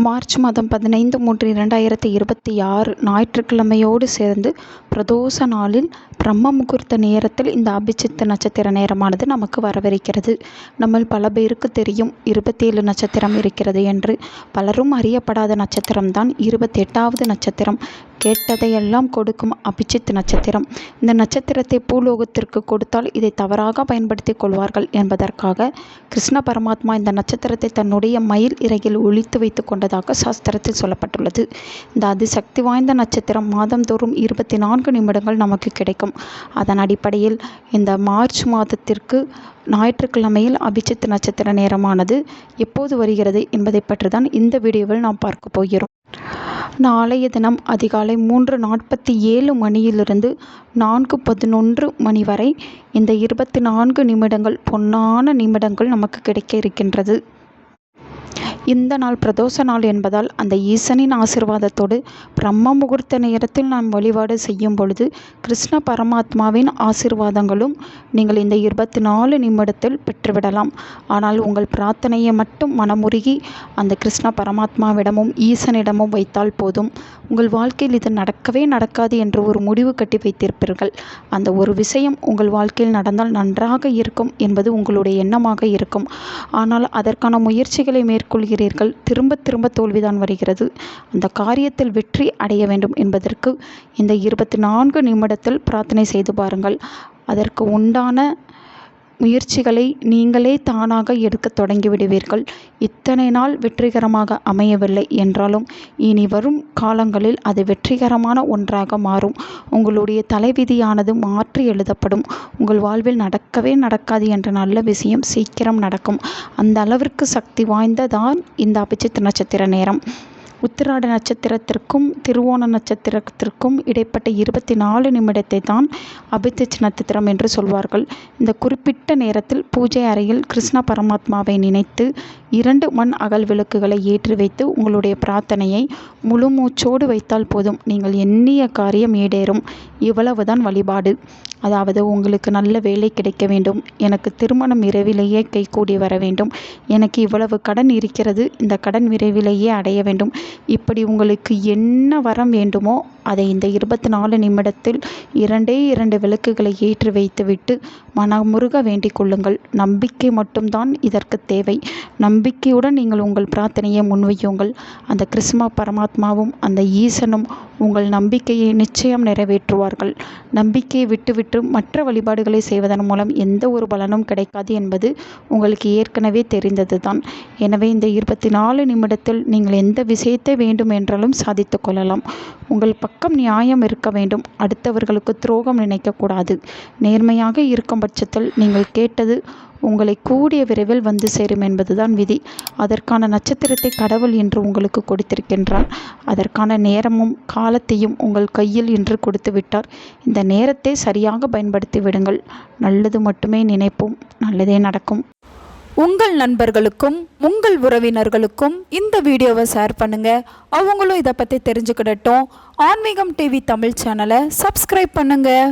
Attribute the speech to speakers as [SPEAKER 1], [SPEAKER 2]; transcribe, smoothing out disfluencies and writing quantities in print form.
[SPEAKER 1] March மாதம் 15/3/2026 ஞாயிற்றுக்கிழமையோடு சேர்ந்து பிரதோஷ நாளில் பிரம்ம முகூர்த்த நேரத்தில் இந்த அபிஜித் நட்சத்திர நேரமானது நமக்கு வரவிருக்கிறது. நம்ம பல பேருக்கு தெரியும் 27 நட்சத்திரம் இருக்கிறது என்று. பலரும் அறியப்படாத நட்சத்திரம்தான் 28வது நட்சத்திரம். கேட்டதையெல்லாம் கொடுக்கும் அபிஜித் நட்சத்திரம். இந்த நட்சத்திரத்தை பூலோகத்திற்கு கொடுத்தால் இதை தவறாக பயன்படுத்தி கொள்வார்கள் என்பதற்காக கிருஷ்ண பரமாத்மா இந்த நட்சத்திரத்தை தன்னுடைய மயில் இறகில் ஒளித்து வைத்து கொண்டதாக சாஸ்திரத்தில் சொல்லப்பட்டுள்ளது. இந்த அதிசக்தி வாய்ந்த நட்சத்திரம் மாதந்தோறும் 24 நிமிடங்கள் நமக்கு கிடைக்கும். அதன் அடிப்படையில் இந்த மார்ச் மாதத்திற்கு ஞாயிற்றுக்கிழமையில் அபிஜித் நட்சத்திர நேரமானது எப்போது வருகிறது என்பதை பற்றி தான் இந்த வீடியோவில் நாம் பார்க்க போகிறோம். நாளைய தினம் அதிகாலை 3:47 மணியிலிருந்து 4:11 மணி வரை இந்த 24 நிமிடங்கள் பொன்னான நிமிடங்கள் நமக்கு கிடைக்க இருக்கின்றது. இந்த நாள் பிரதோஷ நாள் என்பதால் அந்த ஈசனின் ஆசீர்வாதத்தோடு பிரம்ம முகூர்த்த நேரத்தில் நாம் வழிபாடு செய்யும் பொழுது கிருஷ்ண பரமாத்மாவின் ஆசீர்வாதங்களும் நீங்கள் இந்த 24 நிமிடத்தில் பெற்றுவிடலாம். ஆனால் உங்கள் பிரார்த்தனையை மட்டும் மனமுருகி அந்த கிருஷ்ண பரமாத்மாவிடமும் ஈசனிடமும் வைத்தால் போதும். உங்கள் வாழ்க்கையில் இது நடக்கவே நடக்காது என்று ஒரு முடிவு கட்டி வைத்திருப்பீர்கள். அந்த ஒரு விஷயம் உங்கள் வாழ்க்கையில் நடந்தால் நன்றாக இருக்கும் என்பது உங்களுடைய எண்ணமாக இருக்கும். ஆனால் அதற்கான முயற்சிகளை மேற்கொள்கிறீர்கள், திரும்ப திரும்ப தோல்விதான் வருகிறது. அந்த காரியத்தில் வெற்றி அடைய வேண்டும் என்பதற்கு இந்த 24 நிமிடத்தில் பிரார்த்தனை செய்து பாருங்கள். அதற்கு உண்டான முயற்சிகளை நீங்களே தானாக எடுக்க தொடங்கிவிடுவீர்கள். இத்தனை நாள் வெற்றிகரமாக அமையவில்லை என்றாலும் இனி வரும் காலங்களில் அது வெற்றிகரமான ஒன்றாக மாறும். உங்களுடைய தலைவிதியானது மாற்றி எழுதப்படும். உங்கள் வாழ்வில் நடக்கவே நடக்காது என்ற நல்ல விஷயம் சீக்கிரம் நடக்கும். அந்த அளவிற்கு சக்தி வாய்ந்ததான் இந்த அபிஜித் நட்சத்திர நேரம். உத்திராட நட்சத்திரத்திற்கும் திருவோண நட்சத்திரத்திற்கும் இடைப்பட்ட 24 நிமிடத்தை தான் அபிஜித் நட்சத்திரம் என்று சொல்வார்கள். இந்த குறிப்பிட்ட நேரத்தில் பூஜை அறையில் கிருஷ்ண பரமாத்மாவை நினைத்து 2 மண் அகல் விளக்குகளை ஏற்றி வைத்து உங்களுடைய பிரார்த்தனையை முழு மூச்சோடு வைத்தால் போதும். நீங்கள் எண்ணிய காரியம் ஈடேறும். இவ்வளவுதான் வழிபாடு. அதாவது உங்களுக்கு நல்ல வேலை கிடைக்க வேண்டும், எனக்கு திருமணம் விரைவிலேயே கைகூடி வர வேண்டும், எனக்கு இவ்வளவு கடன் இருக்கிறது, இந்த கடன் விரைவிலேயே அடைய வேண்டும், இப்படி உங்களுக்கு என்ன வரம் வேண்டுமோ அதை இந்த 24 நிமிடத்தில் 2 விளக்குகளை ஏற்றி வைத்துவிட்டு மனமுருக வேண்டிக் கொள்ளுங்கள். நம்பிக்கை மட்டும்தான் இதற்கு தேவை. நம்பிக்கையுடன் நீங்கள் உங்கள் பிரார்த்தனையை முன்வையுங்கள். அந்த கிருஷ்ண பரமாத்மாவும் அந்த ஈசனும் உங்கள் நம்பிக்கையை நிச்சயம் நிறைவேற்றுவார்கள். நம்பிக்கையை விட்டுவிட்டு மற்ற வழிபாடுகளை செய்வதன் மூலம் எந்த ஒரு பலனும் கிடைக்காது என்பது உங்களுக்கு ஏற்கனவே தெரிந்தது தான். எனவே இந்த 24 நிமிடத்தில் நீங்கள் எந்த விஷயத்தை வேண்டும் என்றாலும் சாதித்து கொள்ளலாம். உங்கள் பக்கம் நியாயம் இருக்க வேண்டும். அடுத்தவர்களுக்கு துரோகம் நினைக்கக்கூடாது. நேர்மையாக இருக்கும் பட்சத்தில் நீங்கள் கேட்டது உங்களை கூடிய விரைவில் வந்து சேரும் என்பதுதான் விதி. அதற்கான நட்சத்திரத்தை கடவுள் இன்று உங்களுக்கு கொடுத்திருக்கின்றார். அதற்கான நேரமும் காலத்தையும் உங்கள் கையில் இன்று கொடுத்து விட்டார். இந்த நேரத்தை சரியாக பயன்படுத்தி விடுங்கள். நல்லது மட்டுமே நினைப்போம், நல்லதே நடக்கும்.
[SPEAKER 2] உங்கள் நண்பர்களுக்கும் உங்கள் உறவினர்களுக்கும் இந்த வீடியோவை ஷேர் பண்ணுங்கள். அவங்களும் இதை பற்றி தெரிஞ்சுக்கிடட்டும். ஆன்மீகம் டிவி தமிழ் சேனலை சப்ஸ்கிரைப் பண்ணுங்கள்.